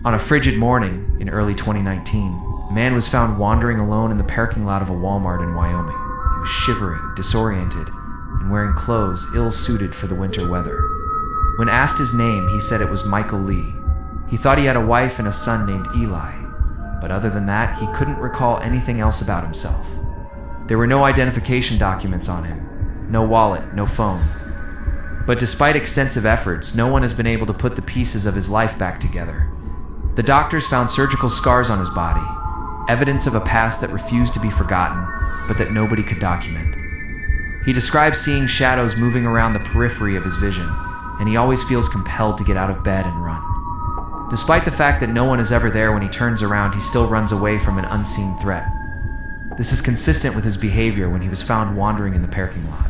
On a frigid morning in early 2019, a man was found wandering alone in the parking lot of a Walmart in Wyoming. He was shivering, disoriented, and wearing clothes ill-suited for the winter weather. When asked his name, he said it was Michael Lee. He thought he had a wife and a son named Eli, but other than that, he couldn't recall anything else about himself. There were no identification documents on him, no wallet, no phone. But despite extensive efforts, no one has been able to put the pieces of his life back together. The doctors found surgical scars on his body, evidence of a past that refused to be forgotten, but that nobody could document. He describes seeing shadows moving around the periphery of his vision, and he always feels compelled to get out of bed and run. Despite the fact that no one is ever there when he turns around, he still runs away from an unseen threat. This is consistent with his behavior when he was found wandering in the parking lot.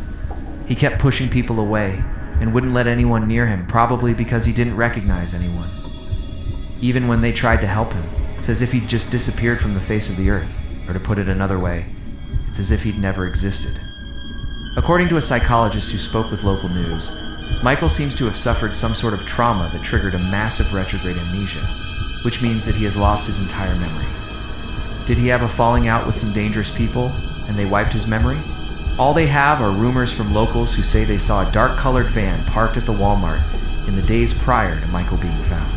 He kept pushing people away and wouldn't let anyone near him, probably because he didn't recognize anyone. Even when they tried to help him, it's as if he'd just disappeared from the face of the earth. Or to put it another way, it's as if he'd never existed. According to a psychologist who spoke with local news, Michael seems to have suffered some sort of trauma that triggered a massive retrograde amnesia, which means that he has lost his entire memory. Did he have a falling out with some dangerous people, and they wiped his memory? All they have are rumors from locals who say they saw a dark-colored van parked at the Walmart in the days prior to Michael being found.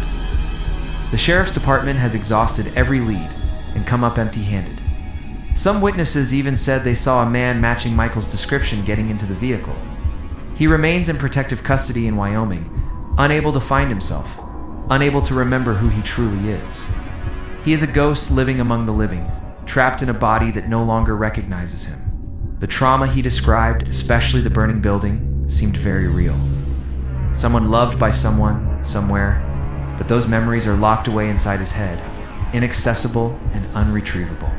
The sheriff's department has exhausted every lead and come up empty-handed. Some witnesses even said they saw a man matching Michael's description getting into the vehicle. He remains in protective custody in Wyoming, unable to find himself, unable to remember who he truly is. He is a ghost living among the living, trapped in a body that no longer recognizes him. The trauma he described, especially the burning building, seemed very real. Someone loved by someone, somewhere, but those memories are locked away inside his head, inaccessible and unretrievable.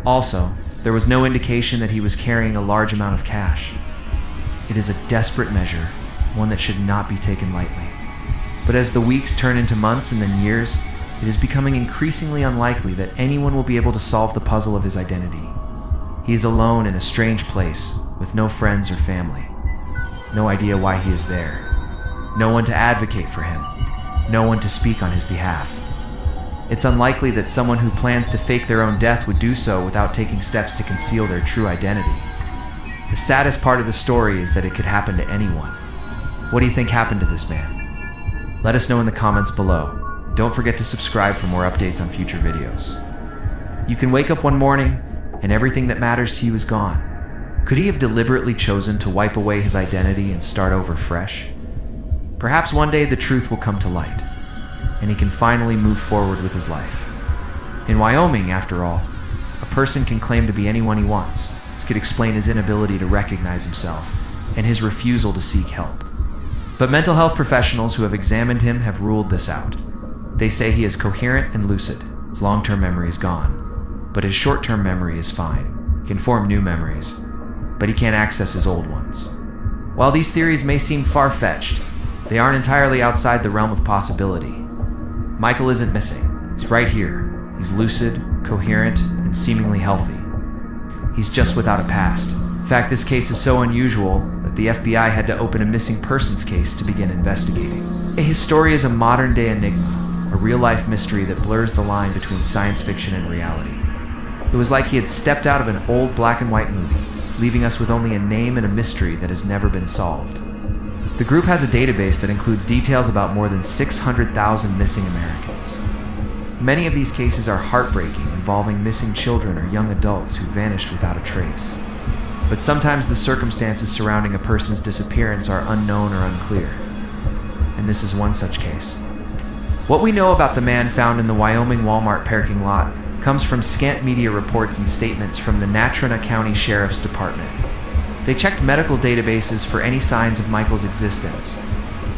Also, there was no indication that he was carrying a large amount of cash. It is a desperate measure, one that should not be taken lightly. But as the weeks turn into months and then years, it is becoming increasingly unlikely that anyone will be able to solve the puzzle of his identity. He is alone in a strange place, with no friends or family. No idea why he is there. No one to advocate for him. No one to speak on his behalf. It's unlikely that someone who plans to fake their own death would do so without taking steps to conceal their true identity. The saddest part of the story is that it could happen to anyone. What do you think happened to this man? Let us know in the comments below. Don't forget to subscribe for more updates on future videos. You can wake up one morning and everything that matters to you is gone. Could he have deliberately chosen to wipe away his identity and start over fresh? Perhaps one day the truth will come to light, and he can finally move forward with his life. In Wyoming, after all, a person can claim to be anyone he wants. This could explain his inability to recognize himself and his refusal to seek help. But mental health professionals who have examined him have ruled this out. They say he is coherent and lucid. His long-term memory is gone, but his short-term memory is fine. He can form new memories, but he can't access his old ones. While these theories may seem far-fetched, they aren't entirely outside the realm of possibility. Michael isn't missing. He's right here. He's lucid, coherent, and seemingly healthy. He's just without a past. In fact, this case is so unusual that the FBI had to open a missing persons case to begin investigating. His story is a modern-day enigma, a real-life mystery that blurs the line between science fiction and reality. It was like he had stepped out of an old black-and-white movie, leaving us with only a name and a mystery that has never been solved. The group has a database that includes details about more than 600,000 missing Americans. Many of these cases are heartbreaking, involving missing children or young adults who vanished without a trace. But sometimes the circumstances surrounding a person's disappearance are unknown or unclear. And this is one such case. What we know about the man found in the Wyoming Walmart parking lot comes from scant media reports and statements from the Natrona County Sheriff's Department. They checked medical databases for any signs of Michael's existence,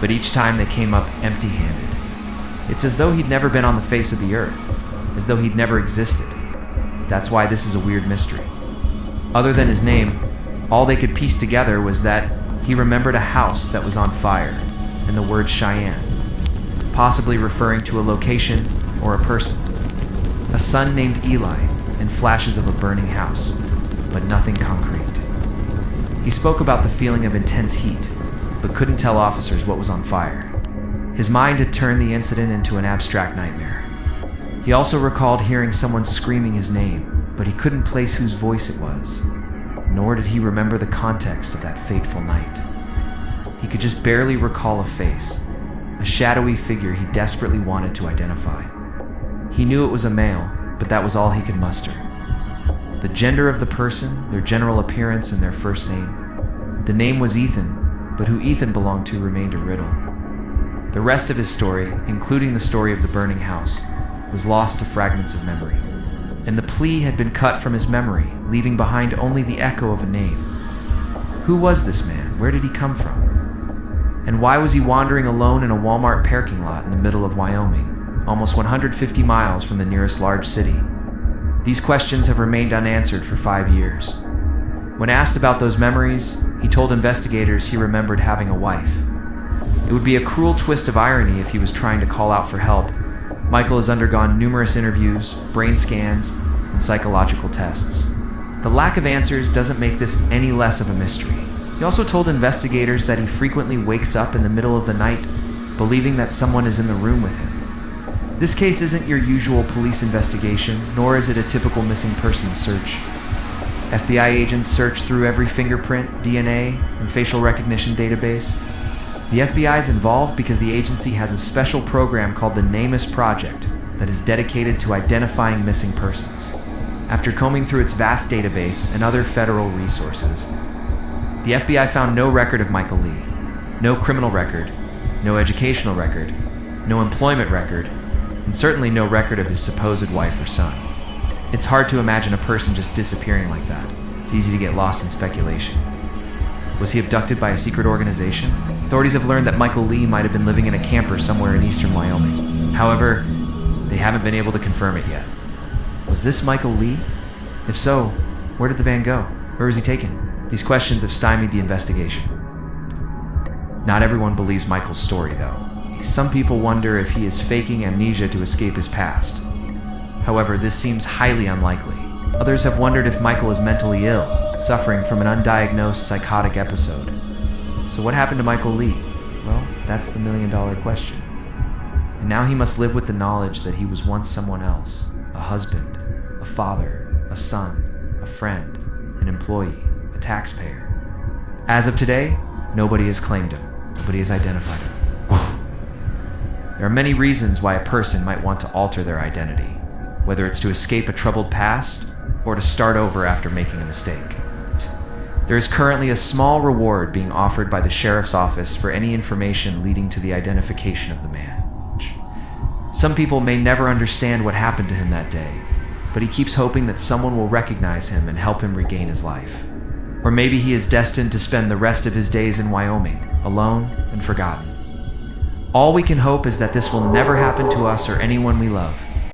but each time they came up empty-handed. It's as though he'd never been on the face of the earth, as though he'd never existed. That's why this is a weird mystery. Other than his name, all they could piece together was that he remembered a house that was on fire and the word Cheyenne, possibly referring to a location or a person. A son named Eli and flashes of a burning house, but nothing concrete. He spoke about the feeling of intense heat, but couldn't tell officers what was on fire. His mind had turned the incident into an abstract nightmare. He also recalled hearing someone screaming his name, but he couldn't place whose voice it was, nor did he remember the context of that fateful night. He could just barely recall a face, a shadowy figure he desperately wanted to identify. He knew it was a male, but that was all he could muster. The gender of the person, their general appearance, and their first name. The name was Ethan, but who Ethan belonged to remained a riddle. The rest of his story, including the story of the burning house, was lost to fragments of memory, and the plea had been cut from his memory, leaving behind only the echo of a name. Who was this man? Where did he come from? And why was he wandering alone in a Walmart parking lot in the middle of Wyoming, almost 150 miles from the nearest large city? These questions have remained unanswered for 5 years. When asked about those memories, he told investigators he remembered having a wife. It would be a cruel twist of irony if he was trying to call out for help. Michael has undergone numerous interviews, brain scans, and psychological tests. The lack of answers doesn't make this any less of a mystery. He also told investigators that he frequently wakes up in the middle of the night, believing that someone is in the room with him. This case isn't your usual police investigation, nor is it a typical missing persons search. FBI agents search through every fingerprint, DNA, and facial recognition database. The FBI is involved because the agency has a special program called the NamUs Project that is dedicated to identifying missing persons. After combing through its vast database and other federal resources, the FBI found no record of Michael Lee, no criminal record, no educational record, no employment record, and certainly no record of his supposed wife or son. It's hard to imagine a person just disappearing like that. It's easy to get lost in speculation. Was he abducted by a secret organization? Authorities have learned that Michael Lee might have been living in a camper somewhere in eastern Wyoming. However, they haven't been able to confirm it yet. Was this Michael Lee? If so, where did the van go? Where was he taken? These questions have stymied the investigation. Not everyone believes Michael's story, though. Some people wonder if he is faking amnesia to escape his past. However, this seems highly unlikely. Others have wondered if Michael is mentally ill, suffering from an undiagnosed psychotic episode. So what happened to Michael Lee? Well, that's the million-dollar question. And now he must live with the knowledge that he was once someone else, a husband, a father, a son, a friend, an employee, a taxpayer. As of today, nobody has claimed him. Nobody has identified him. There are many reasons why a person might want to alter their identity, whether it's to escape a troubled past or to start over after making a mistake. There is currently a small reward being offered by the sheriff's office for any information leading to the identification of the man. Some people may never understand what happened to him that day, but he keeps hoping that someone will recognize him and help him regain his life. Or maybe he is destined to spend the rest of his days in Wyoming, alone and forgotten. All we can hope is that this will never happen to us or anyone we love.